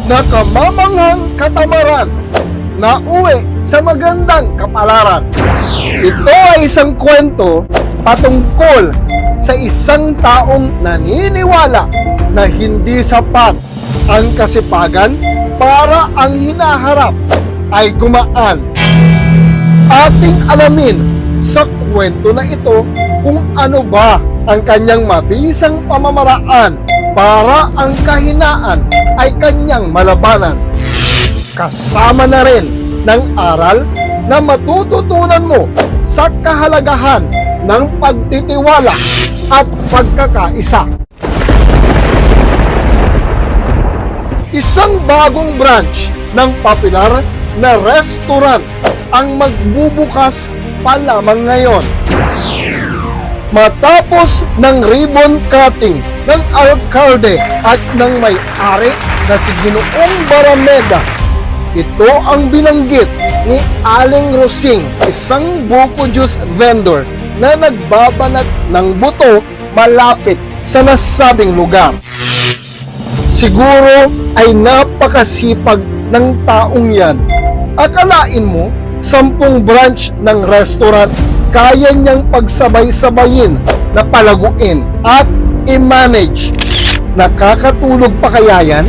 na kamamanghang katamaran na uwi sa magandang kapalaran. Ito ay isang kwento patungkol sa isang taong naniniwala na hindi sapat ang kasipagan para ang hinaharap ay gumaan. Ating alamin sa kwento na ito kung ano ba ang kanyang mabisang pamamaraan para ang kahinaan ay kanyang malabanan. Kasama na rin ng aral na matututunan mo sa kahalagahan ng pagtitiwala at pagkakaisa. Isang bagong branch ng popular na restaurant ang magbubukas pa lamang ngayon. Matapos ng ribbon cutting ng alkalde at ng may-ari na si Ginoong Barameda, ito ang binanggit ni Aling Rosing, isang buko juice vendor na nagbabanat ng buto malapit sa nasabing lugar. Siguro ay napakasipag ng taong yan. Akalain mo, 10 branch ng restaurant kaya niyang pagsabay-sabayin na palaguin at i-manage. Nakakatulog pa kaya yan?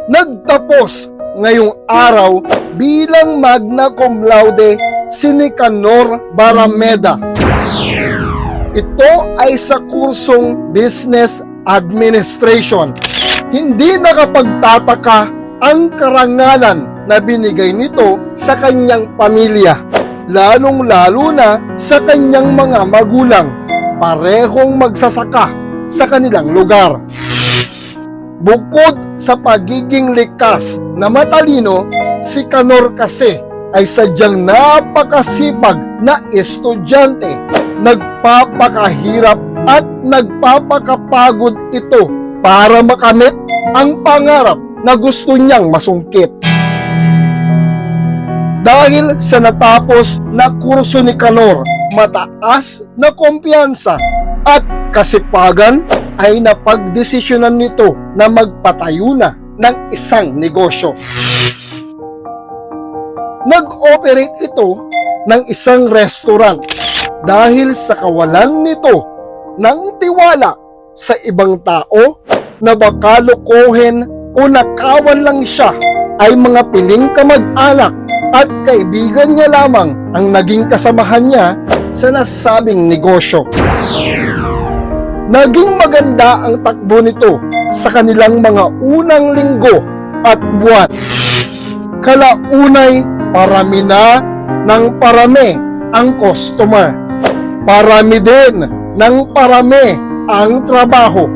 Nagtapos ngayong araw bilang magna cum laude si Nicanor Barameda. Ito ay sa kursong Business Administration. Hindi nakapagtataka ang karangalan na binigay nito sa kanyang pamilya, lalong-lalo na sa kanyang mga magulang, parehong magsasaka sa kanilang lugar. Bukod sa pagiging likas na matalino, si Canor kasi ay sadyang napakasipag na estudyante. Nagpapakahirap at nagpapakapagod ito para makamit ang pangarap na gusto niyang masungkit. Dahil sa natapos na kurso ni Canor, mataas na kumpiyansa at kasipagan ay napagdesisyonan nito na magpatayo na ng isang negosyo. Nag-operate ito ng isang restaurant dahil sa kawalan nito ng tiwala sa ibang tao na baka lokohin o nakawan lang siya ay mga piling kamag-anak at kaibigan niya lamang ang naging kasamahan niya sa nasabing negosyo. Naging maganda ang takbo nito sa kanilang mga unang linggo at buwan. Kalaunay, parami na ng parami ang customer. Parami din ng parami ang trabaho,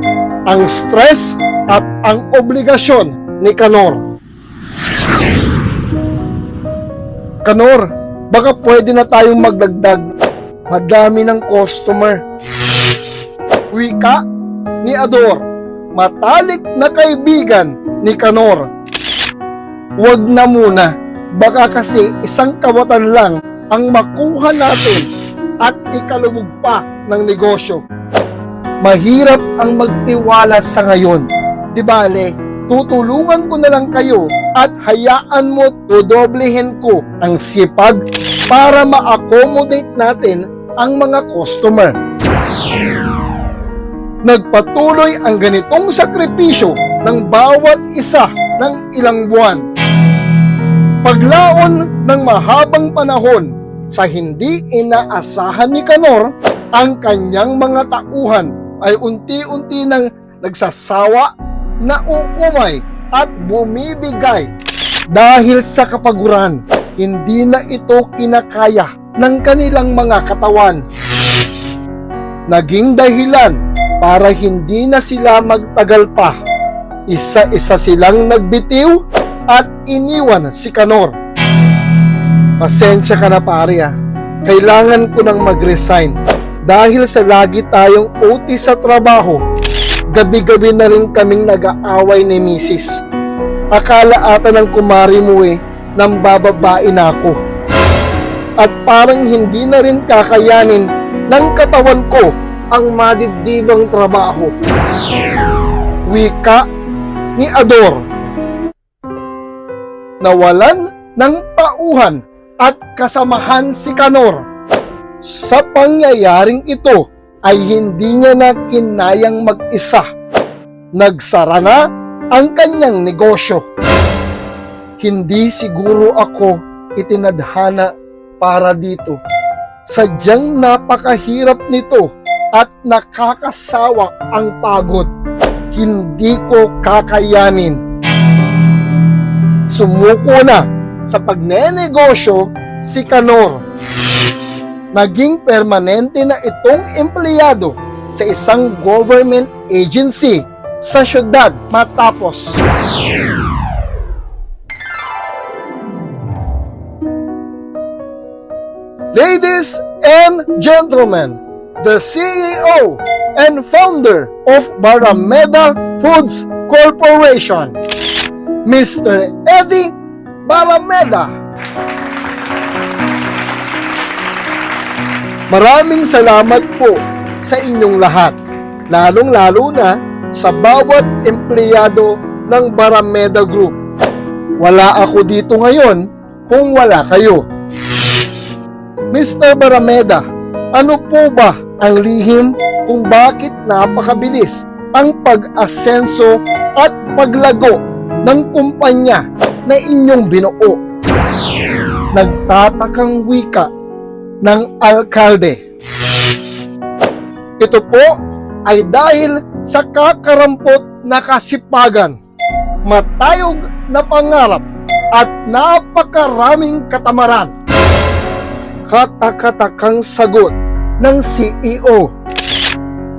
ang stress at ang obligasyon ni Canor. Canor, baka pwede na tayong magdagdag. Madami ng customer. Wika ni Ador, matalik na kaibigan ni Canor. Huwag na muna, baka kasi isang kawatan lang ang makuha natin at ikalubog pa ng negosyo. Mahirap ang magtiwala sa ngayon. Di bale, tutulungan ko na lang kayo at hayaan mo dodoblehin ko ang sipag para ma-accommodate natin ang mga customer. Nagpatuloy ang ganitong sakripisyo ng bawat isa ng ilang buwan. Paglaon ng mahabang panahon sa hindi inaasahan ni Canor, ang kanyang mga tauhan ay unti-unti nang nagsasawa, nauumay at bumibigay dahil sa kapaguran. Hindi na ito kinakaya ng kanilang mga katawan. Naging dahilan para hindi na sila magtagal pa. Isa-isa silang nagbitiw at iniwan si Canor. Pasensya ka na pare ah. Kailangan ko nang mag-resign dahil sa lagi tayong OT sa trabaho. Gabi-gabi na rin kaming nag-aaway ni Mrs. Akala ata ng kumari mo nang bababae na ako. At parang hindi na rin kakayanin ng katawan ko ang madibdibang trabaho. Wika ni Ador. Nawalan ng tauhan at kasamahan si Canor. Sa pangyayaring ito ay hindi niya na kinayang mag-isa. Nagsara na ang kanyang negosyo. Hindi siguro ako itinadhana para dito. Sadyang napakahirap nito at nakakasawa ang pagod. Hindi ko kakayanin. Sumuko na sa pagnenegosyo si Canor. Naging permanente na itong empleyado sa isang government agency sa syudad matapos. Ladies and gentlemen, the CEO and founder of Barameda Foods Corporation, Mr. Eddie Barameda. Maraming salamat po sa inyong lahat, lalong-lalo na sa bawat empleyado ng Barameda Group. Wala ako dito ngayon kung wala kayo. Mr. Barameda, ano po ba ang lihim kung bakit napakabilis ang pag-asenso at paglago ng kumpanya na inyong binuo? Nagtatakang wika ng alkalde. Ito po ay dahil sa kakarampot na kasipagan, matayog na pangarap at napakaraming katamaran. Katakatakang sagot ng CEO.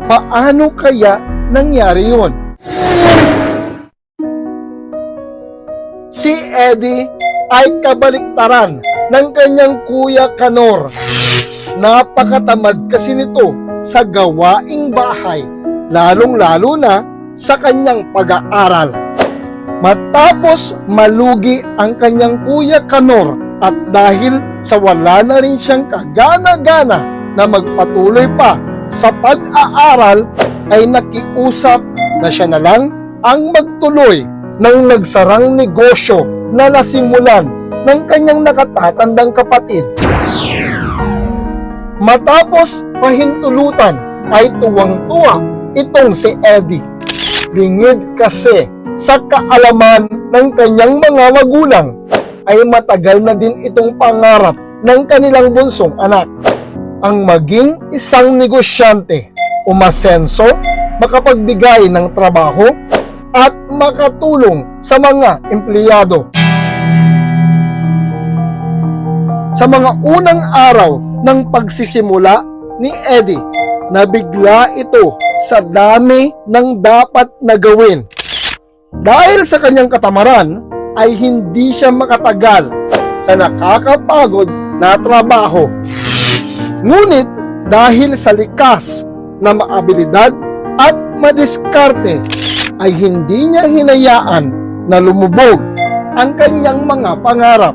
Paano kaya nangyari yun? Si Eddie ay kabaliktaran ng kanyang kuya Canor. Napakatamad kasi nito sa gawaing bahay, lalong-lalo na sa kanyang pag-aaral. Matapos malugi ang kanyang kuya Canor at dahil sa wala na rin siyang kagana-gana na magpatuloy pa sa pag-aaral, ay nakiusap na siya na lang ang magtuloy ng nagsarang negosyo na nasimulan ng kanyang nakatatandang kapatid. Matapos pahintulutan ay tuwang-tuwa itong si Eddie. Lingid kasi sa kaalaman ng kanyang mga magulang, ay matagal na din itong pangarap ng kanilang bunsong anak, ang maging isang negosyante, umasenso, makapagbigay ng trabaho at makatulong sa mga empleyado. Sa mga unang araw ng pagsisimula ni Eddie, nabigla ito sa dami ng dapat na gawin. Dahil sa kanyang katamaran, ay hindi siya makatagal sa nakakapagod na trabaho. Ngunit dahil sa likas na maabilidad at madiskarte, ay hindi niya hinayaan na lumubog ang kanyang mga pangarap.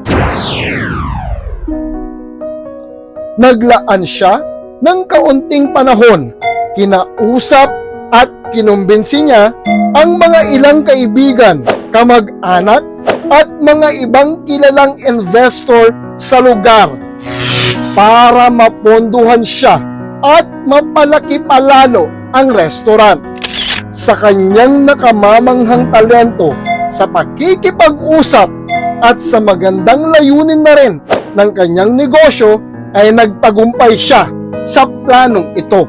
Naglaan siya ng kaunting panahon, kinausap at kinumbinsi niya ang mga ilang kaibigan, kamag-anak at mga ibang kilalang investor sa lugar para maponduhan siya at mapalaki palalo ang restaurant. Sa kanyang nakamamanghang talento sa pakikipag-usap at sa magandang layunin na rin ng kanyang negosyo, ay nagtagumpay siya sa planong ito.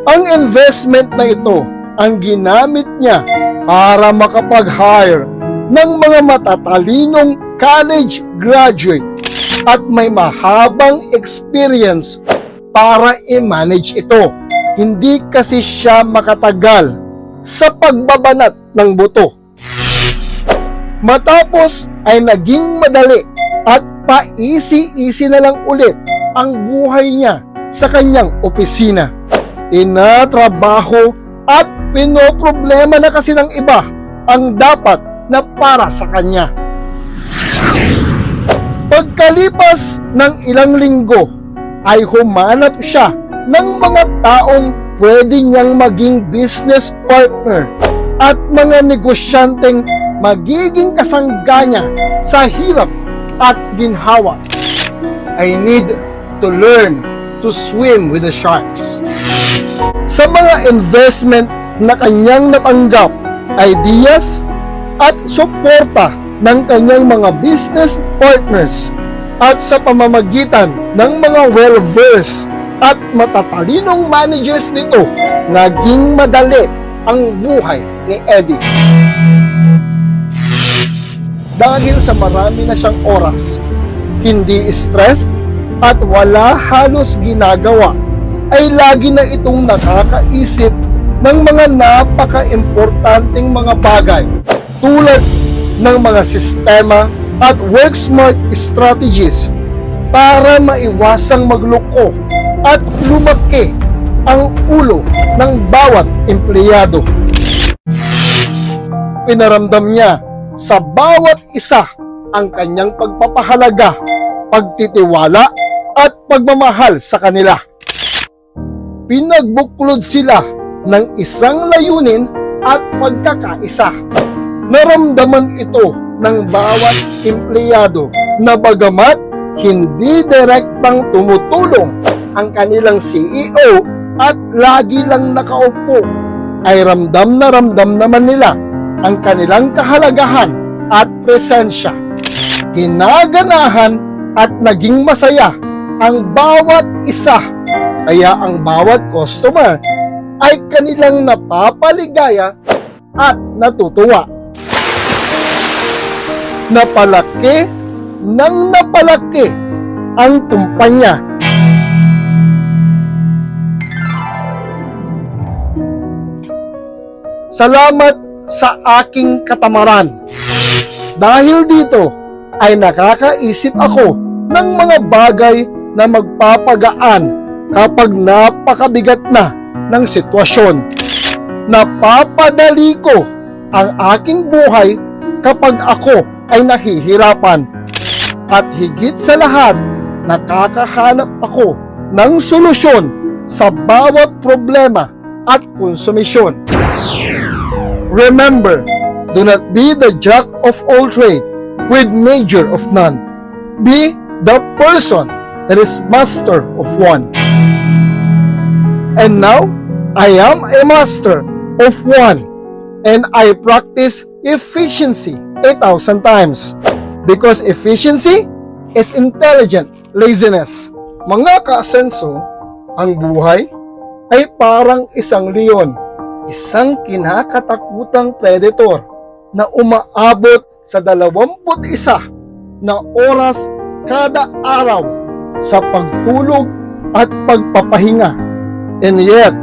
Ang investment na ito ang ginamit niya para makapag-hire ng mga matatalinong college graduate at may mahabang experience para i-manage ito. Hindi kasi siya makatagal sa pagbabanat ng buto. Matapos ay naging madali at paisi-isi na lang ulit ang buhay niya sa kanyang opisina. Tinatrabaho at pinoproblema na kasi ng iba ang dapat na para sa kanya. Pagkalipas ng ilang linggo, ay humanap siya ng mga taong pwede niyang maging business partner at mga negosyanteng magiging kasangga niya sa hirap at ginhawa. I need to learn to swim with the sharks. Sa mga investment na kanyang natanggap, ideas at suporta ng kanyang mga business partners at sa pamamagitan ng mga well-versed at matatalinong managers nito, naging madali ang buhay ni Eddie. Dahil sa marami na siyang oras, hindi stressed at wala halos ginagawa, ay lagi na itong nakakaisip ng mga napaka-importanting mga bagay tulad ng mga sistema at work smart strategies para maiwasang magloko at lumaki ang ulo ng bawat empleyado. Pinaramdam niya sa bawat isa ang kanyang pagpapahalaga, pagtitiwala at pagmamahal sa kanila. Pinagbuklod sila ng isang layunin at pagkakaisa. Naramdaman ito ng bawat empleyado na bagamat hindi direktang tumutulong ang kanilang CEO at lagi lang nakaupo, ay ramdam naman nila ang kanilang kahalagahan at presensya. Ginaganahan at naging masaya ang bawat isa, kaya ang bawat customer ay kanilang napapaligaya at natutuwa. Napalaki ng napalaki ang kumpanya. Salamat sa aking katamaran. Dahil dito ay nakakaisip ako ng mga bagay na magpapagaan kapag napakabigat na ng sitwasyon. Napapadali ko ang aking buhay kapag ako ay nahihirapan. At higit sa lahat, nakakahanap ako ng solusyon sa bawat problema at konsumisyon. Remember, do not be the jack of all trade with major of none. Be the person that is master of one. And now, I am a master of one, and I practice efficiency 1,000 times. Because efficiency is intelligent laziness. Mga kaasenso, ang buhay ay parang isang leon, isang kinakatakutang predator na umaabot sa 21 na oras kada araw sa pagtulog at pagpapahinga. And yet,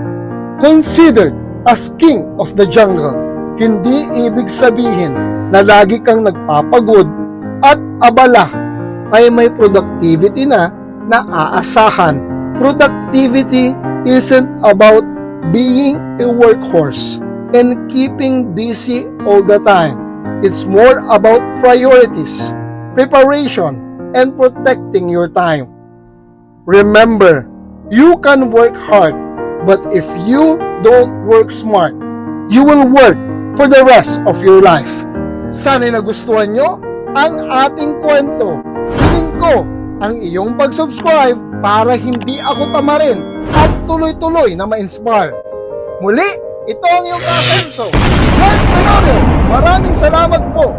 considered as king of the jungle, hindi ibig sabihin na lagi kang nagpapagod at abala ay may productivity na naaasahan. Productivity isn't about being a workhorse and keeping busy all the time. It's more about priorities, preparation, and protecting your time. Remember, you can work hard, but if you don't work smart, you will work for the rest of your life. Sana'y nagustuhan nyo ang ating kwento. Hiling ko ang iyong pag-subscribe para hindi ako tamarin at tuloy-tuloy na ma-inspire. Muli, ito ang iyong kasenso, Glenn Tenorio. Maraming salamat po.